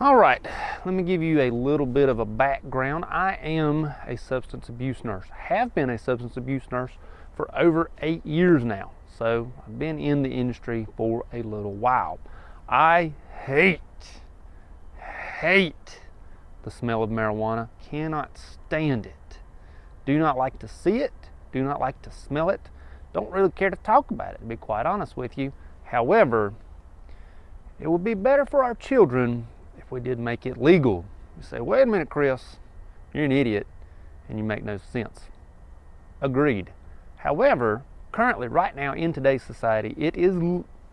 All right, let me give you a little bit of a background. I am a substance abuse nurse, have been a substance abuse nurse for over 8 years now. So I've been in the industry for a little while. I hate the smell of marijuana, cannot stand it. Do not like to see it, do not like to smell it, don't really care to talk about it, to be quite honest with you. However, it would be better for our children if we did make it legal. You say, wait a minute, Chris, you're an idiot and you make no sense. Agreed. However, currently, right now in today's society, it is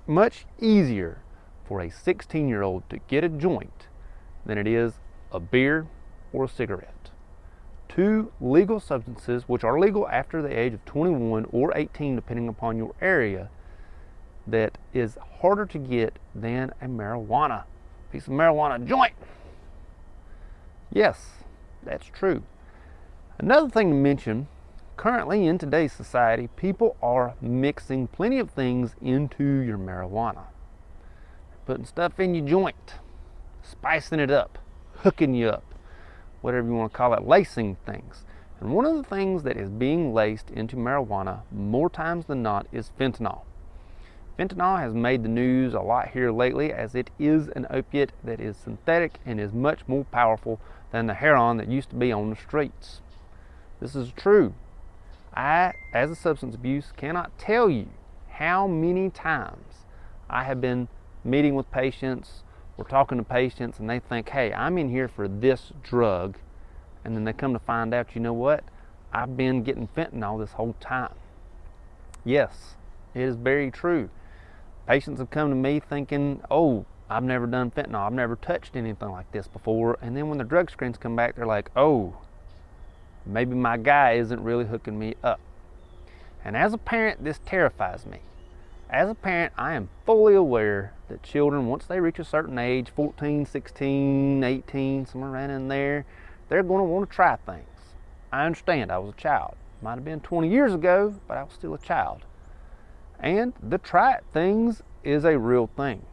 much easier for a 16-year-old to get a joint than it is a beer or a cigarette. Two legal substances, which are legal after the age of 21 or 18, depending upon your area, that is harder to get than a marijuana, piece of marijuana joint. Yes, that's true. Another thing to mention, currently in today's society, people are mixing plenty of things into your marijuana. Putting stuff in your joint, spicing it up, hooking you up, whatever you want to call it, lacing things. And one of the things that is being laced into marijuana more times than not is fentanyl. Fentanyl has made the news a lot here lately, as it is an opiate that is synthetic and is much more powerful than the heroin that used to be on the streets. This is true. I, as a substance abuse, cannot tell you how many times I have been meeting with patients or talking to patients and they think, hey, I'm in here for this drug, and then they come to find out, you know what, I've been getting fentanyl this whole time. Yes, it is very true. Patients have come to me thinking, oh, I've never done fentanyl, I've never touched anything like this before, and then when the drug screens come back, they're like, oh, maybe my guy isn't really hooking me up. And as a parent, this terrifies me. As a parent, I am fully aware that children, once they reach a certain age, 14, 16, 18, somewhere around in there, they're going to want to try things. I understand, I was a child. Might have been 20 years ago, but I was still a child. And the try it things is a real thing.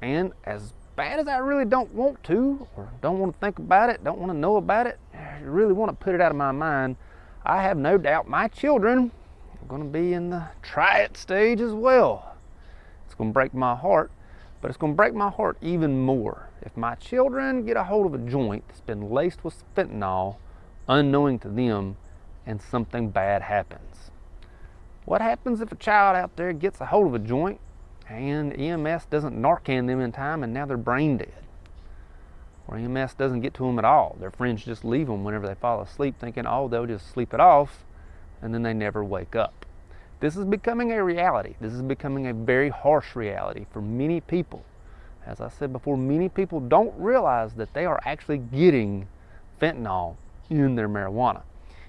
And as bad as I really don't want to, or don't want to think about it, don't want to know about it, I really want to put it out of my mind, I have no doubt my children are going to be in the try it stage as well. It's going to break my heart, but it's going to break my heart even more if my children get a hold of a joint that's been laced with fentanyl, unknowing to them, and something bad happens. What happens if a child out there gets a hold of a joint and EMS doesn't Narcan them in time and now they're brain dead? Or EMS doesn't get to them at all. Their friends just leave them whenever they fall asleep thinking, oh, they'll just sleep it off, and then they never wake up. This is becoming a reality. This is becoming a very harsh reality for many people. As I said before, many people don't realize that they are actually getting fentanyl in their marijuana.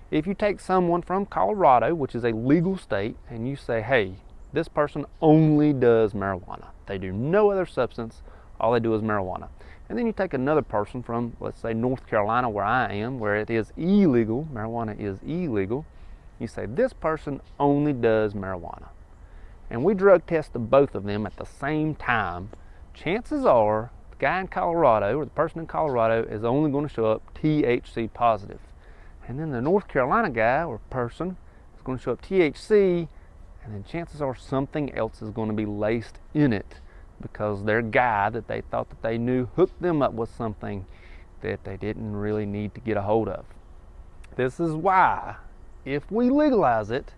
If you take someone from Colorado, which is a legal state, and you say, hey, this person only does marijuana. They do no other substance. All they do is marijuana. And then you take another person from, let's say, North Carolina, where I am, where it is illegal, marijuana is illegal. You say, this person only does marijuana. And we drug test the both of them at the same time. Chances are, the guy in Colorado, or the person in Colorado, is only going to show up THC positive. And then the North Carolina guy or person is going to show up THC, and then chances are something else is going to be laced in it because their guy that they thought that they knew hooked them up with something that they didn't really need to get a hold of. This is why, if we legalize it,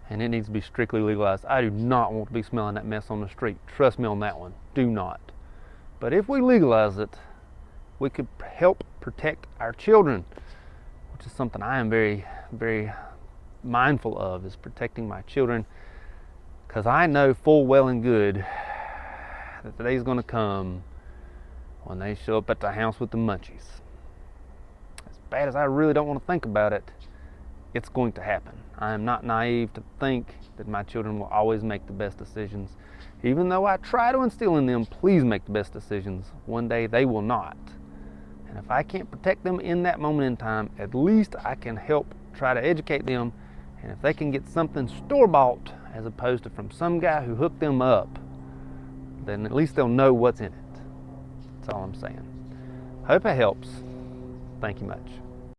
and it needs to be strictly legalized, I do not want to be smelling that mess on the street. Trust me on that one. Do not. But if we legalize it, we could help protect our children, which is something I am very, very mindful of, is protecting my children, because I know full well and good that the day's going to come when they show up at the house with the munchies. As bad as I really don't want to think about it, it's going to happen. I am not naive to think that my children will always make the best decisions. Even though I try to instill in them, please make the best decisions, one day they will not. And if I can't protect them in that moment in time, at least I can help try to educate them. And if they can get something store-bought as opposed to from some guy who hooked them up, then at least they'll know what's in it. That's all I'm saying. Hope it helps. Thank you much.